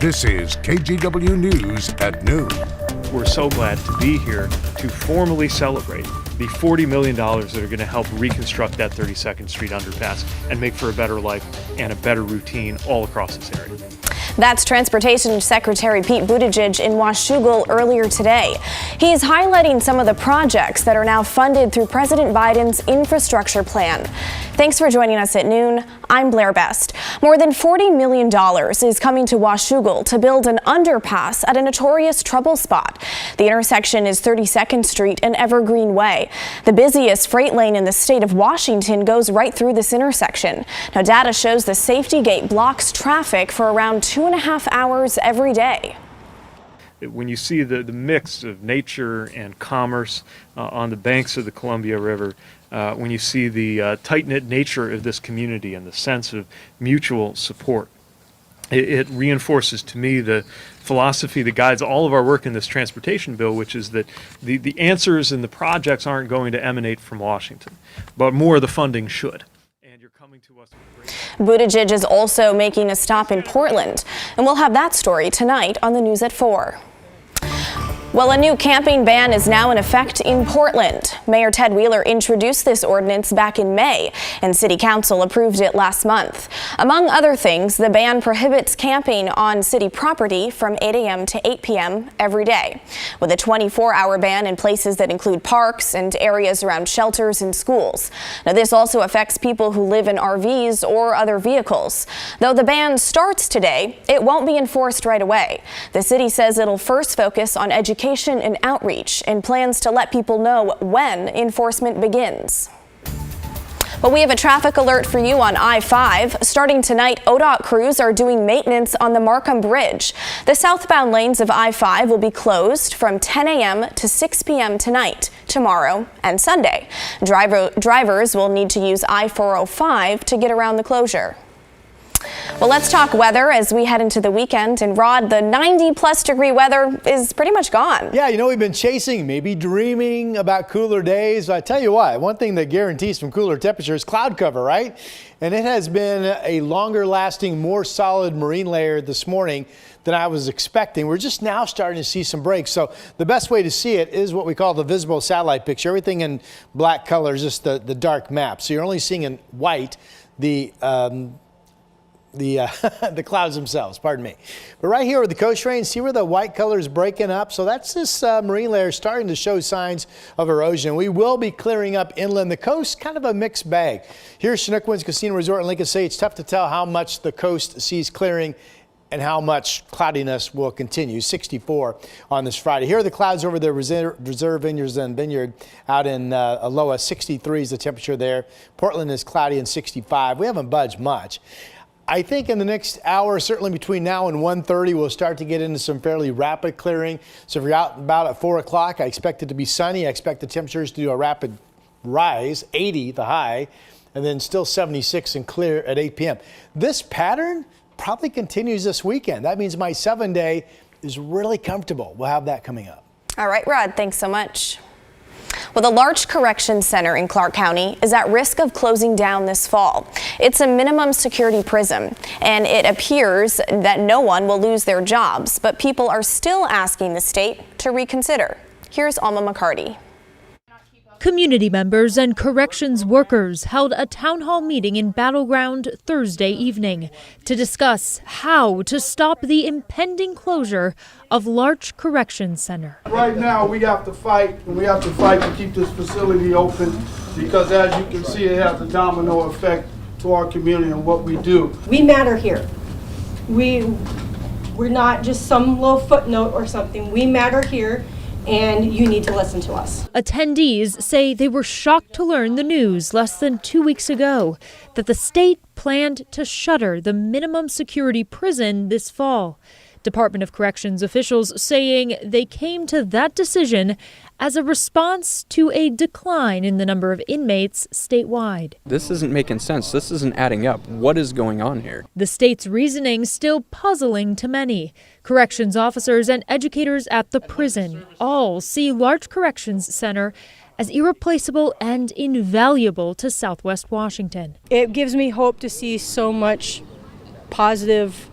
This is KGW News at noon. We're so glad to be here to formally celebrate the $40 million that are going to help reconstruct that 32nd Street underpass and make for a better life and a better routine all across this area. That's Transportation Secretary Pete Buttigieg in Washougal earlier today. He is highlighting some of the projects that are now funded through President Biden's infrastructure plan. Thanks for joining us at noon. I'm Blair Best. More than $40 million is coming to Washougal to build an underpass at a notorious trouble spot. The intersection is 32nd Street and Evergreen Way. The busiest freight lane in the state of Washington goes right through this intersection. Now, data shows the safety gate blocks traffic for around 2.5 hours every day. When you see the mix of nature and commerce on the banks of the Columbia River, when you see the tight-knit nature of this community and the sense of mutual support, it reinforces to me the philosophy that guides all of our work in this transportation bill, which is that the answers and the projects aren't going to emanate from Washington, but more of the funding should. And you're coming to us with great... Buttigieg is also making a stop in Portland, and we'll have that story tonight on the news at 4. Well, a new camping ban is now in effect in Portland. Mayor Ted Wheeler introduced this ordinance back in May, and City Council approved it last month. Among other things, the ban prohibits camping on city property from 8 a.m. to 8 p.m. every day, with a 24-hour ban in places that include parks and areas around shelters and schools. Now, this also affects people who live in RVs or other vehicles. Though the ban starts today, it won't be enforced right away. The city says it'll first focus on education and outreach and plans to let people know when enforcement begins. But we have a traffic alert for you on I-5. Starting tonight, ODOT crews are doing maintenance on the Markham Bridge. The southbound lanes of I-5 will be closed from 10 a.m. to 6 p.m. tonight, tomorrow, and Sunday. Drivers will need to use I-405 to get around the closure. Well, let's talk weather as we head into the weekend. And Rod, the 90-plus degree weather is pretty much gone. Yeah, you know, we've been chasing, maybe dreaming about cooler days. I tell you what, one thing that guarantees some cooler temperatures is cloud cover, right? And it has been a longer lasting, more solid marine layer this morning than I was expecting. We're just now starting to see some breaks. So the best way to see it is what we call the visible satellite picture. Everything in black color is just the dark map. So you're only seeing in white the clouds themselves, pardon me. But right here with the coast range, see where the white color is breaking up? So that's this marine layer starting to show signs of erosion. We will be clearing up inland. The coast, kind of a mixed bag. Here at Chinook Winds Casino Resort in Lincoln City, it's tough to tell how much the coast sees clearing and how cloudiness will continue. 64 on this Friday. Here are the clouds over the Reserve Vineyards and Vineyard out in Aloha. 63 is the temperature there. Portland is cloudy and 65. We haven't budged much. I think in the next hour, certainly between now and 1:30, we'll start to get into some fairly rapid clearing. So if you're out and about at 4 o'clock, I expect it to be sunny. I expect the temperatures to do a rapid rise, 80 the high, and then still 76 and clear at 8 p.m. This pattern probably continues this weekend. That means my 7-day is really comfortable. We'll have that coming up. All right, Rod, thanks so much. Well, the Larch Correction Center in Clark County is at risk of closing down this fall. It's a minimum security prison, and it appears that no one will lose their jobs, but people are still asking the state to reconsider. Here's Alma McCarty. Community members and corrections workers held a town hall meeting in Battleground Thursday evening to discuss how to stop the impending closure of Larch Correction Center. Right now we have to fight, and we have to fight to keep this facility open because, as you can see, it has a domino effect to our community and what we do. We matter here. We're not just some little footnote or something. We matter here. And you need to listen to us. Attendees say they were shocked to learn the news less than 2 weeks ago that the state planned to shutter the minimum security prison this fall. Department of Corrections officials saying they came to that decision as a response to a decline in the number of inmates statewide. This isn't making sense. This isn't adding up. What is going on here? The state's reasoning still puzzling to many. Corrections officers and educators at the prison all see Larch Corrections Center as irreplaceable and invaluable to Southwest Washington. It gives me hope to see so much positive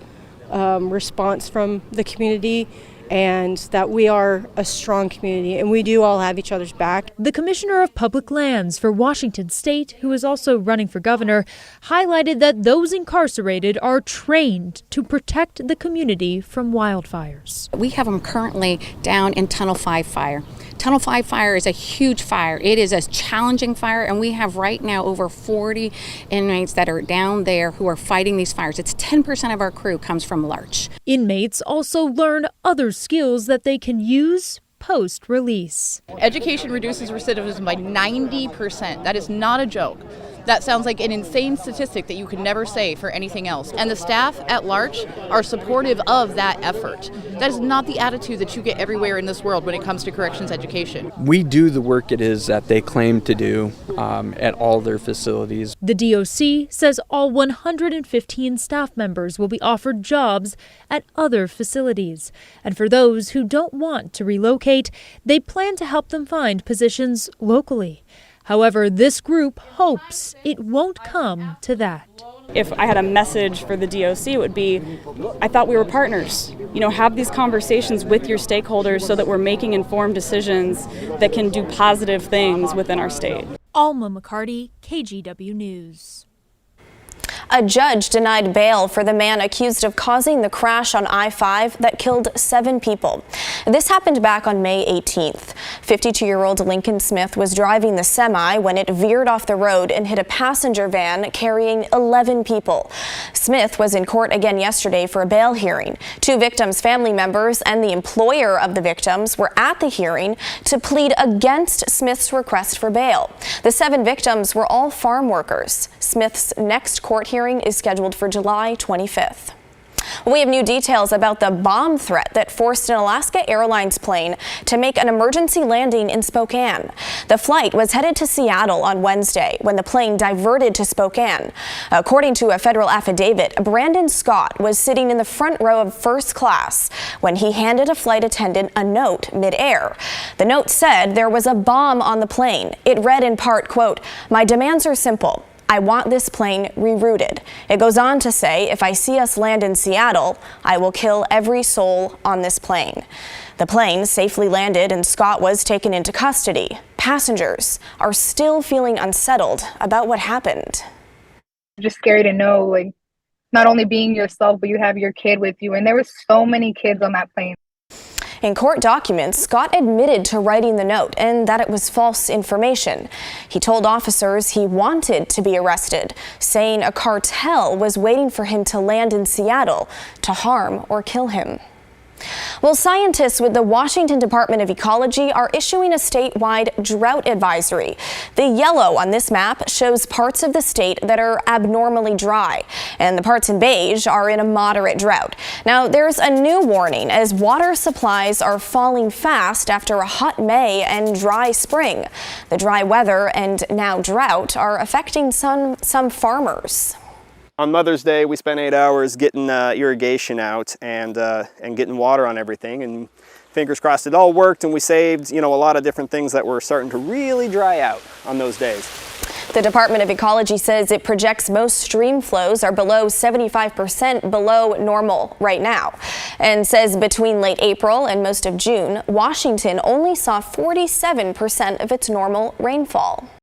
response from the community, and that we are a strong community and we do all have each other's back. The Commissioner of Public Lands for Washington State, who is also running for governor, highlighted that those incarcerated are trained to protect the community from wildfires. We have them currently down in Tunnel 5 fire. Tunnel 5 fire is a huge fire. It is a challenging fire, and we have right now over 40 inmates that are down there who are fighting these fires. It's 10% of our crew comes from Larch. Inmates also learn other skills that they can use post-release. Education reduces recidivism by 90%. That is not a joke. That sounds like an insane statistic that you could never say for anything else. And the staff at Larch are supportive of that effort. That is not the attitude that you get everywhere in this world when it comes to corrections education. We do the work it is that they claim to do at all their facilities. The DOC says all 115 staff members will be offered jobs at other facilities. And for those who don't want to relocate, they plan to help them find positions locally. However, this group hopes it won't come to that. If I had a message for the DOC, it would be, I thought we were partners. Have these conversations with your stakeholders so that we're making informed decisions that can do positive things within our state. Alma McCarty, KGW News. A judge denied bail for the man accused of causing the crash on I-5 that killed 7 people. This happened back on May 18th. 52-year-old Lincoln Smith was driving the semi when it veered off the road and hit a passenger van carrying 11 people. Smith was in court again yesterday for a bail hearing. 2 victims' family members and the employer of the victims were at the hearing to plead against Smith's request for bail. The 7 victims were all farm workers. Smith's next court hearing is scheduled for July 25th. We have new details about the bomb threat that forced an Alaska Airlines plane to make an emergency landing in Spokane. The flight was headed to Seattle on Wednesday when the plane diverted to Spokane. According to a federal affidavit, Brandon Scott was sitting in the front row of first class when he handed a flight attendant a note midair. The note said there was a bomb on the plane. It read in part, quote, "My demands are simple. I want this plane rerouted." It goes on to say, "If I see us land in Seattle, I will kill every soul on this plane." The plane safely landed and Scott was taken into custody. Passengers are still feeling unsettled about what happened. Just scary to know, like, not only being yourself, but you have your kid with you. And there were so many kids on that plane. In court documents, Scott admitted to writing the note and that it was false information. He told officers he wanted to be arrested, saying a cartel was waiting for him to land in Seattle to harm or kill him. Well, scientists with the Washington Department of Ecology are issuing a statewide drought advisory. The yellow on this map shows parts of the state that are abnormally dry, and the parts in beige are in a moderate drought. Now, there's a new warning as water supplies are falling fast after a hot May and dry spring. The dry weather and now drought are affecting some farmers. On Mother's Day, we spent 8 hours getting irrigation out and getting water on everything, and fingers crossed it all worked, and we saved, a lot of different things that were starting to really dry out on those days. The Department of Ecology says it projects most stream flows are below 75% below normal right now, and says between late April and most of June, Washington only saw 47% of its normal rainfall.